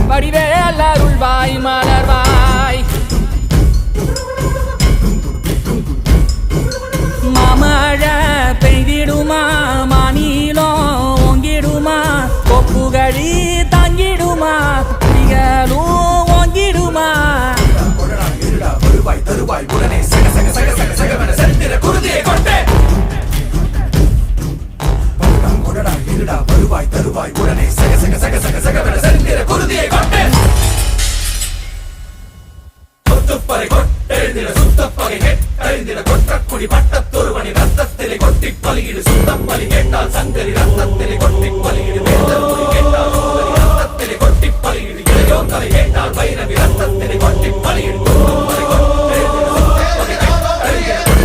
வடிவேல் அருள்வாய் மலர்வாய் மாமழை பெய்திடுமா மாநிலம் ஓங்கிடுமா கொப்புகழி தாங்கிடுமா புலிகளும் ஓங்கிடுமா வருவாய் தருவாய் உடனே சக சக சக சக சகவன செந்திர குருதியை கொண்டே கொடடா இருடா வருவாய் தருவாய் உடனே சக சக சக சக சகவன செந்திர குருதியை கொண்டே கொத்துப்பறை கொட்டெழுந்திட சுத்தப்பகை கெட்டெழுந்திட கொற்றக்குடி பட்டத்தொருவனி ரத்தத்திலே கொட்டி பலியிடு சுத்தப்பலி கேட்டால் சங்கரி ரத்தத்திலே கொட்டி பலியிடு வேந்தல் மொழி கேட்டால் சுந்தரி ரத்தத்திலே கொட்டி பலியிடு இளையோர் தலை கேட்டால் வைரவி ரத்தத்திலே கொட்டி பலியிடு